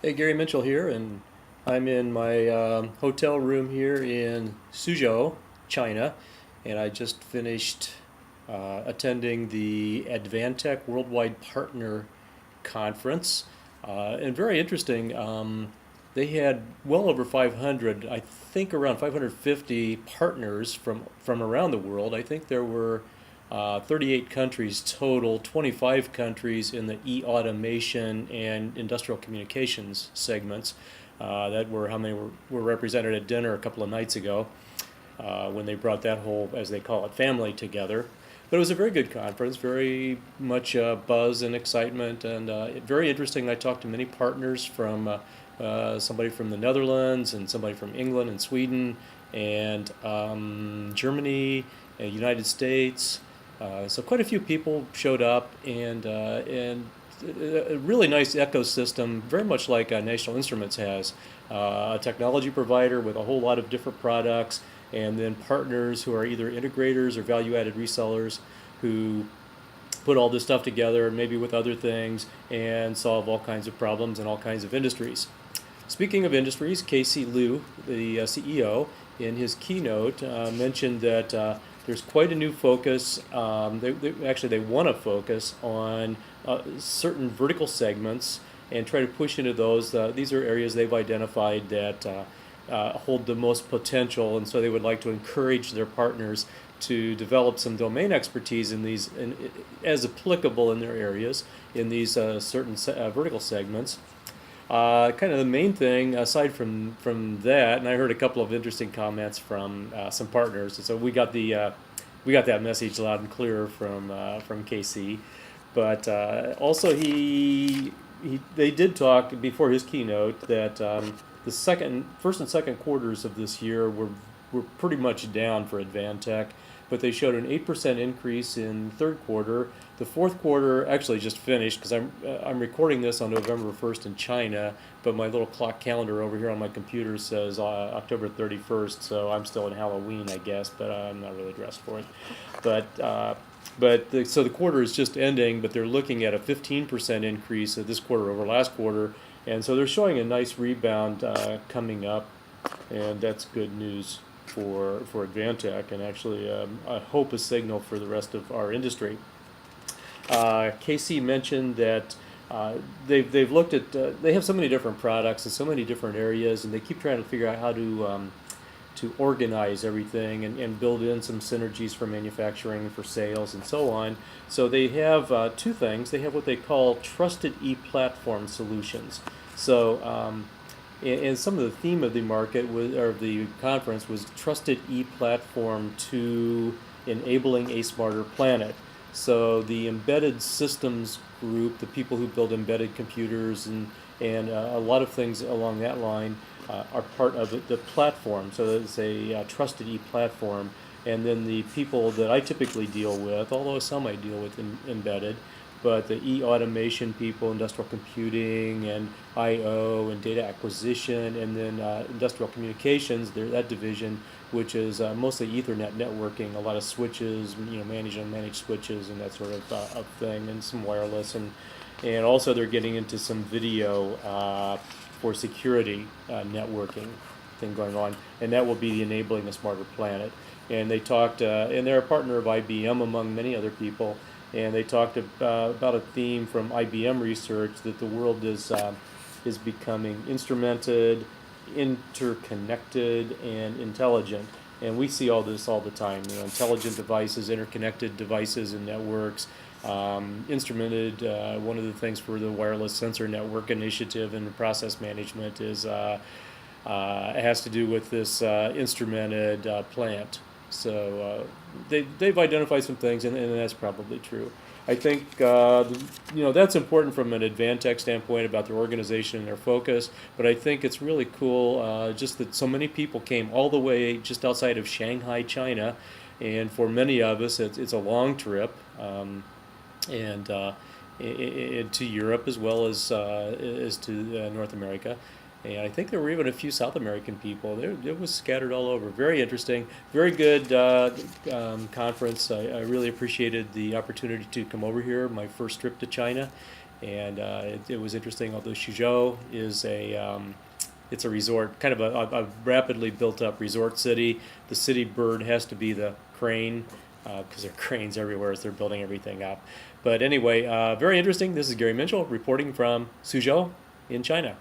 Hey, Gary Mintchell here, and I'm in my hotel room here in Suzhou, China, and I just finished attending the Advantech Worldwide Partner Conference. And very interesting, they had well over 500, I think around 550 partners from around the world. I think there were 38 countries total, 25 countries in the e-automation and industrial communications segments. That were how many were represented at dinner a couple of nights ago when they brought that whole, as they call it, family together. But it was a very good conference, very much buzz and excitement, and very interesting. I talked to many partners from somebody from the Netherlands and somebody from England and Sweden and Germany, United States. So quite a few people showed up, and a really nice ecosystem, very much like National Instruments has, a technology provider with a whole lot of different products, and then partners who are either integrators or value-added resellers who put all this stuff together, maybe with other things, and solve all kinds of problems in all kinds of industries. Speaking of industries, Casey Liu, the CEO, in his keynote mentioned that there's quite a new focus. They want to focus on certain vertical segments and try to push into those. These are areas they've identified that hold the most potential, and so they would like to encourage their partners to develop some domain expertise in these, as applicable in their areas, in these certain vertical segments. Kind of the main thing, aside from that, and I heard a couple of interesting comments from some partners, and so we got that message loud and clear from KC. But also they did talk before his keynote that the first and second quarters of this year were pretty much down for Advantech, but they showed an 8% increase in the third quarter. The fourth quarter actually just finished because I'm recording this on November 1st in China, but my little clock calendar over here on my computer says October 31st, so I'm still in Halloween, I guess, but I'm not really dressed for it. So the quarter is just ending, but they're looking at a 15% increase this quarter over last quarter, and so they're showing a nice rebound coming up, and that's good news for Advantech, and actually I hope a signal for the rest of our industry. Casey mentioned that they've looked at they have so many different products in so many different areas, and they keep trying to figure out how to organize everything and build in some synergies for manufacturing and for sales and so on. So they have two things. They have what they call trusted e-platform solutions. So and some of the theme of the market or the conference was trusted e-platform to enabling a smarter planet. So the embedded systems group, the people who build embedded computers and a lot of things along that line are part of the platform. So it's a trusted e-platform. And then the people that I typically deal with, although some I deal with embedded, but the e-automation people, industrial computing and I/O and data acquisition, and then industrial communications, that division, which is mostly Ethernet networking, a lot of switches, managed and unmanaged switches and that sort of thing, and some wireless, and also they're getting into some video for security networking thing going on, and that will be enabling a smarter planet. And they talked, and they're a partner of IBM among many other people, and they talked about a theme from IBM research that the world is becoming instrumented, interconnected, and intelligent. And we see all this all the time. Intelligent devices, interconnected devices and networks, instrumented. One of the things for the wireless sensor network initiative and process management is it has to do with this instrumented plant. So they've identified some things, and that's probably true. I think that's important from an Advantech standpoint about their organization and their focus. But I think it's really cool just that so many people came all the way just outside of Shanghai, China, and for many of us, it's a long trip, and to Europe as well as to North America. And I think there were even a few South American people. It was scattered all over. Very interesting, very good conference. I really appreciated the opportunity to come over here, my first trip to China, And it was interesting. Although Suzhou is it's a resort, kind of a rapidly built up resort city. The city bird has to be the crane, because there are cranes everywhere as they're building everything up. But anyway, very interesting. This is Gary Mintchell reporting from Suzhou in China.